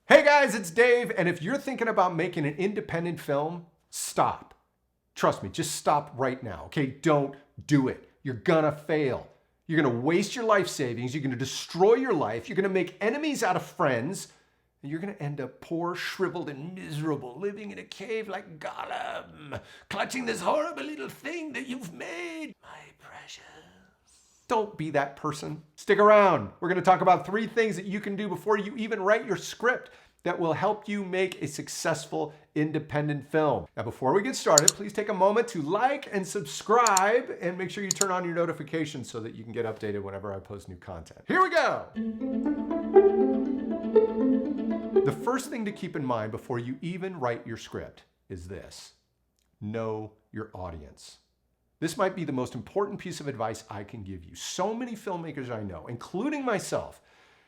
Hey guys, it's Dave, and if you're thinking about making an independent film, stop. Trust me, just stop right now, okay? Don't do it. You're gonna fail. You're gonna waste your life savings, you're gonna destroy your life, you're gonna make enemies out of friends, and you're gonna end up poor, shriveled, and miserable, living in a cave like Gollum, clutching this horrible little thing that you've made. My precious. Don't be that person. Stick around. We're going to talk about 3 things that you can do before you even write your script that will help you make a successful independent film. Now, before we get started, please take a moment to like and subscribe and make sure you turn on your notifications so that you can get updated whenever I post new content. Here we go. The first thing to keep in mind before you even write your script is this: know your audience. This might be the most important piece of advice I can give you. So many filmmakers I know, including myself,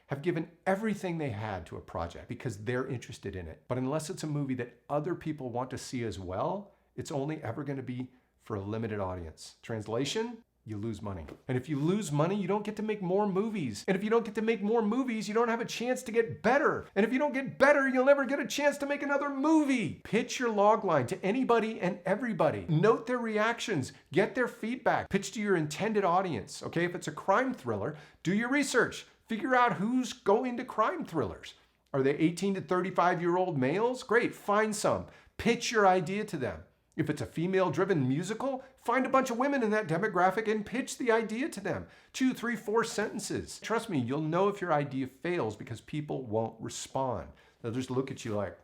have given everything they had to a project because they're interested in it. But unless it's a movie that other people want to see as well, it's only ever going to be for a limited audience. Translation? You lose money. And if you lose money, you don't get to make more movies. And if you don't get to make more movies, you don't have a chance to get better. And if you don't get better, you'll never get a chance to make another movie. Pitch your logline to anybody and everybody. Note their reactions. Get their feedback. Pitch to your intended audience. Okay, if it's a crime thriller, do your research. Figure out who's going to crime thrillers. Are they 18 to 35-year-old males? Great, find some. Pitch your idea to them. If it's a female-driven musical, find a bunch of women in that demographic and pitch the idea to them. 2, 3, 4 sentences. Trust me, you'll know if your idea fails because people won't respond. They'll just look at you like,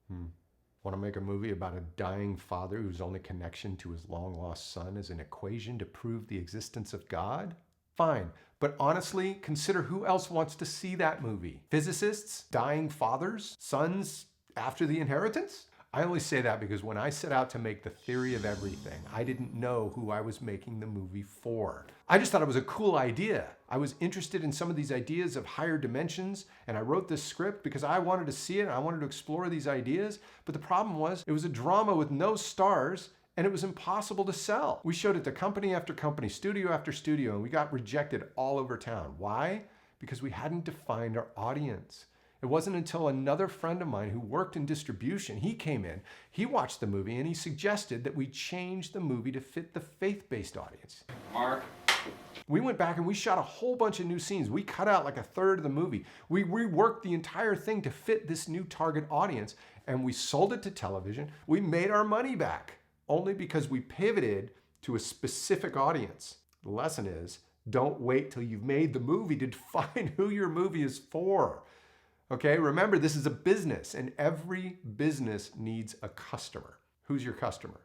want to make a movie about a dying father whose only connection to his long-lost son is an equation to prove the existence of God? Fine, but honestly, consider who else wants to see that movie. Physicists? Dying fathers? Sons after the inheritance? I only say that because when I set out to make The Theory of Everything, I didn't know who I was making the movie for. I just thought it was a cool idea. I was interested in some of these ideas of higher dimensions, and I wrote this script because I wanted to see it and I wanted to explore these ideas. But the problem was, it was a drama with no stars, and it was impossible to sell. We showed it to company after company, studio after studio, and we got rejected all over town. Why? Because we hadn't defined our audience. It wasn't until another friend of mine who worked in distribution, he came in, he watched the movie, and he suggested that we change the movie to fit the faith-based audience. Mark. We went back and we shot a whole bunch of new scenes. We cut out like a third of the movie. We reworked the entire thing to fit this new target audience, and we sold it to television. We made our money back, only because we pivoted to a specific audience. The lesson is, don't wait till you've made the movie to define who your movie is for. Okay, remember, this is a business, and every business needs a customer. Who's your customer?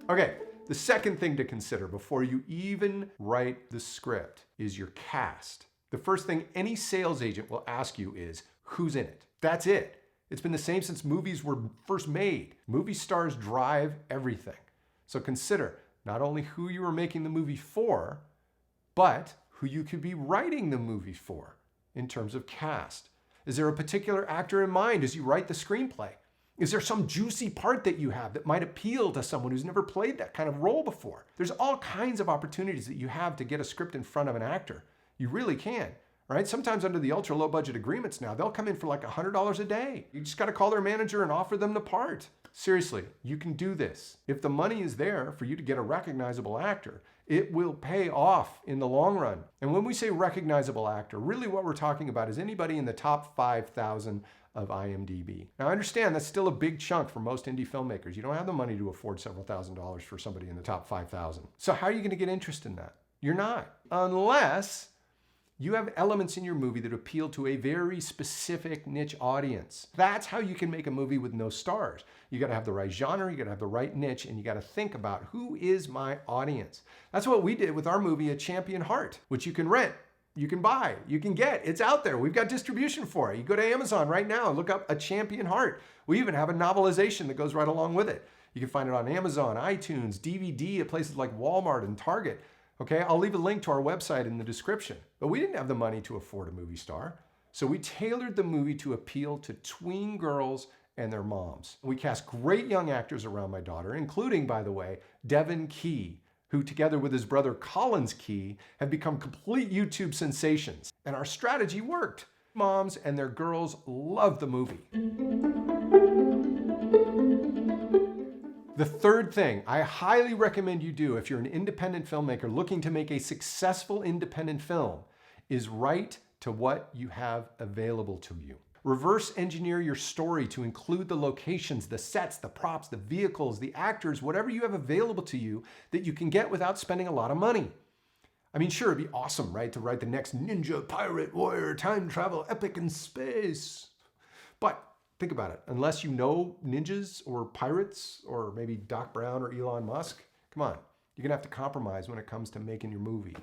Okay, the second thing to consider before you even write the script is your cast. The first thing any sales agent will ask you is, who's in it? That's it. It's been the same since movies were first made. Movie stars drive everything. So consider not only who you are making the movie for, but who you could be writing the movie for in terms of cast. Is there a particular actor in mind as you write the screenplay? Is there some juicy part that you have that might appeal to someone who's never played that kind of role before? There's all kinds of opportunities that you have to get a script in front of an actor. You really can, right? Sometimes under the ultra low budget agreements now, they'll come in for like $100 a day. You just got to call their manager and offer them the part. Seriously, you can do this. If the money is there for you to get a recognizable actor, it will pay off in the long run. And when we say recognizable actor, really what we're talking about is anybody in the top 5,000 of IMDb. Now I understand that's still a big chunk for most indie filmmakers. You don't have the money to afford several $1,000s for somebody in the top 5,000. So how are you going to get interest in that? You're not, unless you have elements in your movie that appeal to a very specific niche audience. That's how you can make a movie with no stars. You gotta have the right genre, you gotta have the right niche, and you gotta think about who is my audience. That's what we did with our movie, A Champion Heart, which you can rent, you can buy, you can get. It's out there. We've got distribution for it. You go to Amazon right now and look up A Champion Heart. We even have a novelization that goes right along with it. You can find it on Amazon, iTunes, DVD at places like Walmart and Target. Okay, I'll leave a link to our website in the description. But we didn't have the money to afford a movie star, so we tailored the movie to appeal to tween girls and their moms. We cast great young actors around my daughter, including, by the way, Devin Key, who together with his brother Colin's Key have become complete YouTube sensations. And our strategy worked. Moms and their girls love the movie. The third thing I highly recommend you do if you're an independent filmmaker looking to make a successful independent film is write to what you have available to you. Reverse engineer your story to include the locations, the sets, the props, the vehicles, the actors, whatever you have available to you that you can get without spending a lot of money. I mean, sure, it'd be awesome, right, to write the next ninja, pirate, warrior, time travel, epic in space. But think about it. Unless you know ninjas or pirates or maybe Doc Brown or Elon Musk, come on, you're gonna have to compromise when it comes to making your movie.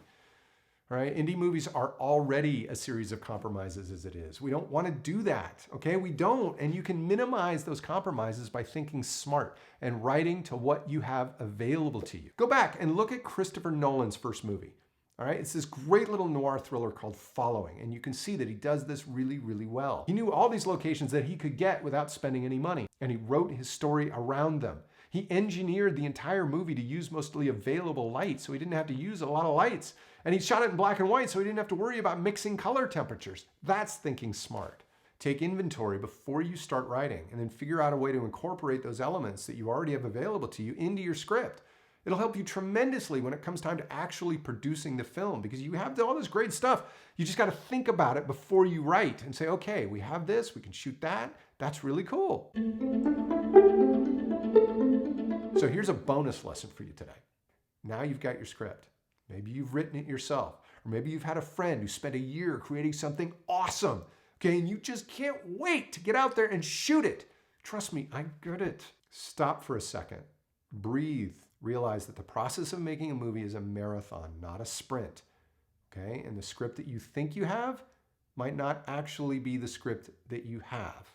Right? Indie movies are already a series of compromises as it is. We don't want to do that, okay? We don't, and you can minimize those compromises by thinking smart and writing to what you have available to you. Go back and look at Christopher Nolan's first movie, all right? It's this great little noir thriller called Following, and you can see that he does this really, really well. He knew all these locations that he could get without spending any money, and he wrote his story around them. He engineered the entire movie to use mostly available light, so he didn't have to use a lot of lights. And he shot it in black and white, so he didn't have to worry about mixing color temperatures. That's thinking smart. Take inventory before you start writing, and then figure out a way to incorporate those elements that you already have available to you into your script. It'll help you tremendously when it comes time to actually producing the film, because you have all this great stuff. You just got to think about it before you write and say, okay, we have this, we can shoot that. That's really cool. So here's a bonus lesson for you today. Now you've got your script. Maybe you've written it yourself, or maybe you've had a friend who spent a year creating something awesome, okay, and you just can't wait to get out there and shoot it. Trust me, I get it. Stop for a second, breathe, realize that the process of making a movie is a marathon, not a sprint, okay? And the script that you think you have might not actually be the script that you have.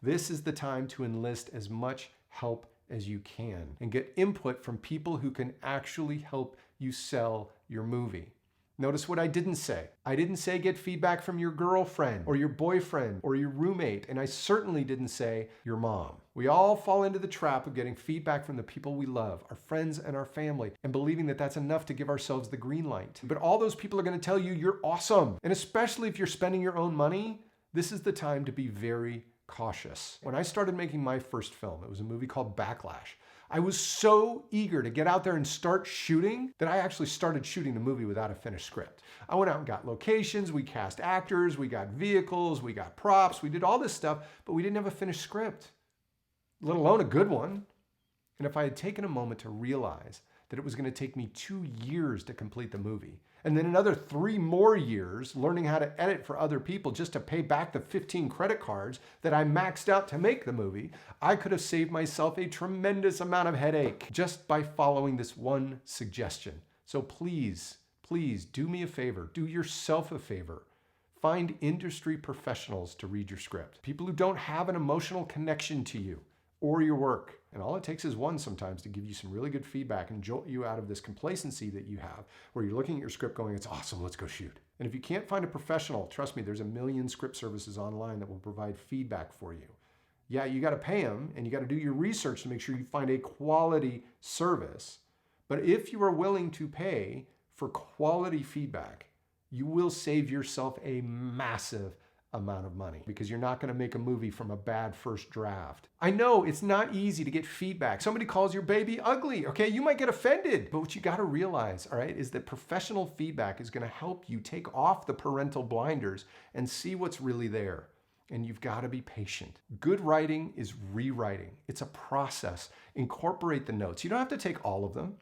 This is the time to enlist as much help as you can and get input from people who can actually help you sell your movie. Notice what I didn't say. I didn't say get feedback from your girlfriend or your boyfriend or your roommate, and I certainly didn't say your mom. We all fall into the trap of getting feedback from the people we love, our friends and our family, and believing that that's enough to give ourselves the green light. But all those people are going to tell you you're awesome. And especially if you're spending your own money, this is the time to be very cautious. When I started making my first film, it was a movie called Backlash. I was so eager to get out there and start shooting that I actually started shooting the movie without a finished script. I went out and got locations, we cast actors, we got vehicles, we got props, we did all this stuff, but we didn't have a finished script, let alone a good one. And if I had taken a moment to realize that it was going to take me 2 years to complete the movie, and then another 3 more years learning how to edit for other people just to pay back the 15 credit cards that I maxed out to make the movie, I could have saved myself a tremendous amount of headache just by following this one suggestion. So please, please do me a favor, do yourself a favor. Find industry professionals to read your script. People who don't have an emotional connection to you or your work. And all it takes is one sometimes to give you some really good feedback and jolt you out of this complacency that you have, where you're looking at your script going, it's awesome, let's go shoot. And if you can't find a professional, trust me, there's a million script services online that will provide feedback for you. Yeah, you gotta pay them and you gotta do your research to make sure you find a quality service. But if you are willing to pay for quality feedback, you will save yourself a massive amount of money because you're not going to make a movie from a bad first draft. I know it's not easy to get feedback. Somebody calls your baby ugly, okay? You might get offended, but what you got to realize, all right, is that professional feedback is going to help you take off the parental blinders and see what's really there. And you've got to be patient. Good writing is rewriting. It's a process. Incorporate the notes. You don't have to take all of them,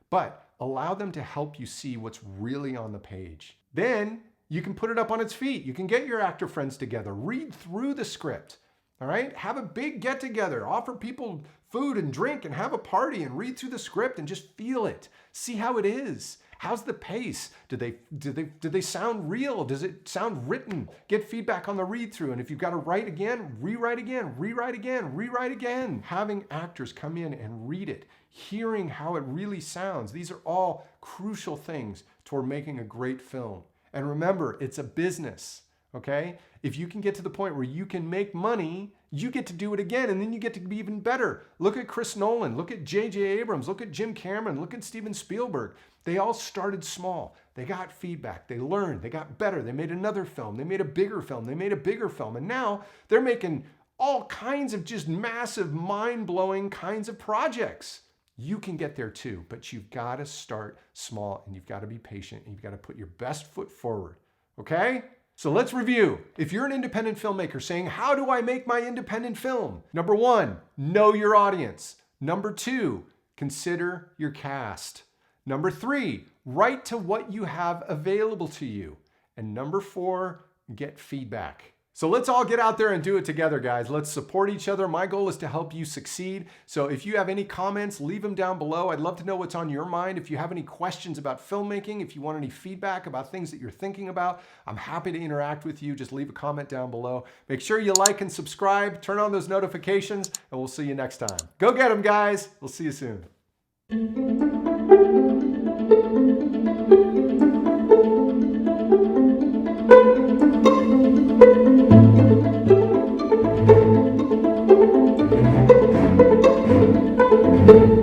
but allow them to help you see what's really on the page. Then you can put it up on its feet. You can get your actor friends together, read through the script, all right? Have a big get together, offer people food and drink and have a party and read through the script and just feel it. See how it is. How's the pace? Do they sound real? Does it sound written? Get feedback on the read through. And if you've got to write again, rewrite again, rewrite again, rewrite again. Having actors come in and read it, hearing how it really sounds. These are all crucial things toward making a great film. And remember, it's a business, Okay? If you can get to the point where you can make money, you get to do it again, and then you get to be even better. Look at Chris Nolan, look at J.J. Abrams, look at Jim Cameron, look at Steven Spielberg. They all started small. They got feedback, they learned, they got better, they made another film, they made a bigger film, they made a bigger film, and now they're making all kinds of just massive, mind-blowing kinds of projects. You can get there too, but you've got to start small, and you've got to be patient, and you've got to put your best foot forward, okay? So let's review. If you're an independent filmmaker saying, how do I make my independent film? Number 1, know your audience. Number 2, consider your cast. Number 3, write to what you have available to you. And number 4, get feedback. So let's all get out there and do it together, guys. Let's support each other. My goal is to help you succeed. So if you have any comments, leave them down below. I'd love to know what's on your mind. If you have any questions about filmmaking, if you want any feedback about things that you're thinking about, I'm happy to interact with you. Just leave a comment down below. Make sure you like and subscribe, turn on those notifications, and we'll see you next time. Go get them, guys. We'll see you soon. Thank you.